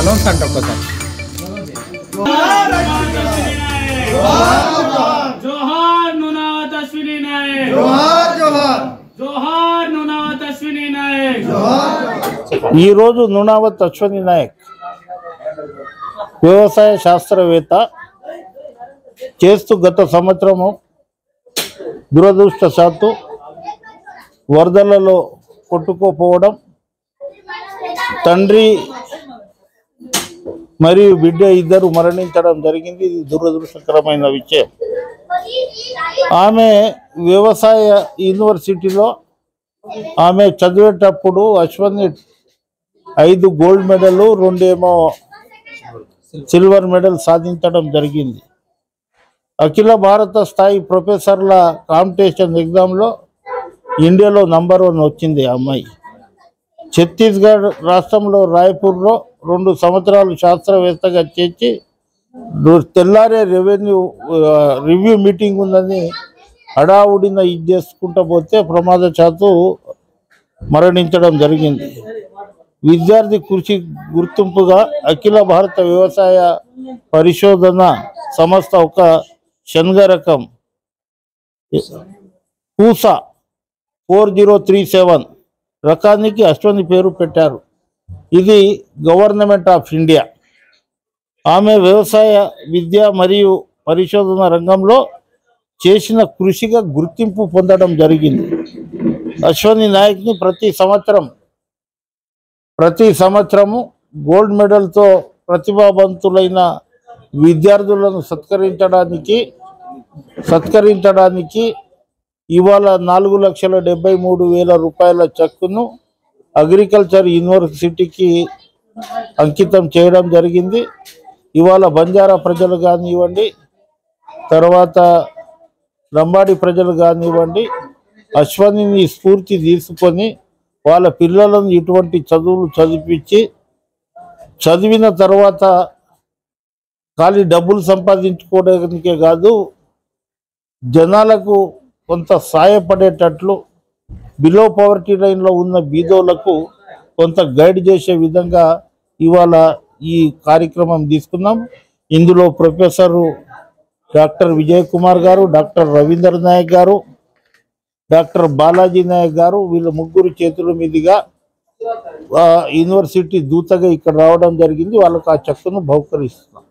Announce అంటే ఒక్కసారి जोहार नुनावत अश्विनी नायक जोहार जोहार जोहार नुनावत अश्विनी नायक ఈ రోజు నునావత్ అశ్విని నాయక్ వ్యవసాయ శాస్త్రవేత్త చేస్తూ గత సంవత్సరము దురదృష్టవశాత్తు వరదలలో కొట్టుకుపోవడం, తండ్రి మరియు బిడ్డ ఇద్దరు మరణించడం జరిగింది. ఇది దురదృష్టకరమైన విషయం. ఆమె వ్యవసాయ యూనివర్సిటీలో ఆమె చదివేటప్పుడు Ashwini 5 gold medal, 2 silver medal సాధించడం జరిగింది. అఖిల భారత స్థాయి ప్రొఫెసర్ల కాంపిటీషన్ ఎగ్జామ్లో ఇండియాలో నంబర్ 1 వచ్చింది ఆ అమ్మాయి. ఛత్తీస్గఢ్ రాష్ట్రంలో రాయ్పూర్లో 2 సంవత్సరాలు శాస్త్రవేత్తగా చేసి తెల్లారే రివ్యూ మీటింగ్ ఉందని హడావుడిన ఇది చేసుకుంటూ పోతే ప్రమాదశాత్తు మరణించడం జరిగింది. విద్యార్థి కృషి గుర్తింపుగా అఖిల భారత వ్యవసాయ పరిశోధన సంస్థ ఒక శనగ రకం పూసా 4037 రకానికి అశ్విని పేరు పెట్టారు. ఇది గవర్నమెంట్ ఆఫ్ ఇండియా. ఆమె వ్యవసాయ విద్య మరియు పరిశోధన రంగంలో చేసిన కృషిగా గుర్తింపు పొందడం జరిగింది. అశ్విని నాయక్ని ప్రతి సంవత్సరము గోల్డ్ మెడల్తో ప్రతిభావంతులైన విద్యార్థులను సత్కరించడానికి ఇవాళ 4,73,000 రూపాయల చెక్కును అగ్రికల్చర్ యూనివర్సిటీకి అంకితం చేయడం జరిగింది. ఇవాళ బంజారా ప్రజలు కానివ్వండి, తర్వాత లంబాడి ప్రజలు కానివ్వండి, అశ్విని స్ఫూర్తి తీసుకొని వాళ్ళ పిల్లలను ఇటువంటి చదువులు చదివిన తర్వాత ఖాళీ డబ్బులు సంపాదించుకోవడానికే కాదు, జనాలకు కొంత సాయపడేటట్లు, బిలో పవర్టీ లైన్లో ఉన్న బీదోళ్లకు కొంత గైడ్ చేసే విధంగా ఇవాళ ఈ కార్యక్రమం తీసుకున్నాం. ఇందులో ప్రొఫెసరు డాక్టర్ విజయ్ కుమార్ గారు, డాక్టర్ రవీంద్ర నాయక్ గారు, డాక్టర్ బాలాజీ నాయక్ గారు, వీళ్ళ ముగ్గురు చేతుల మీదుగా యూనివర్సిటీ దూతగా ఇక్కడ రావడం జరిగింది. వాళ్ళకు ఆ చెక్కును బహుకరిస్తున్నాం.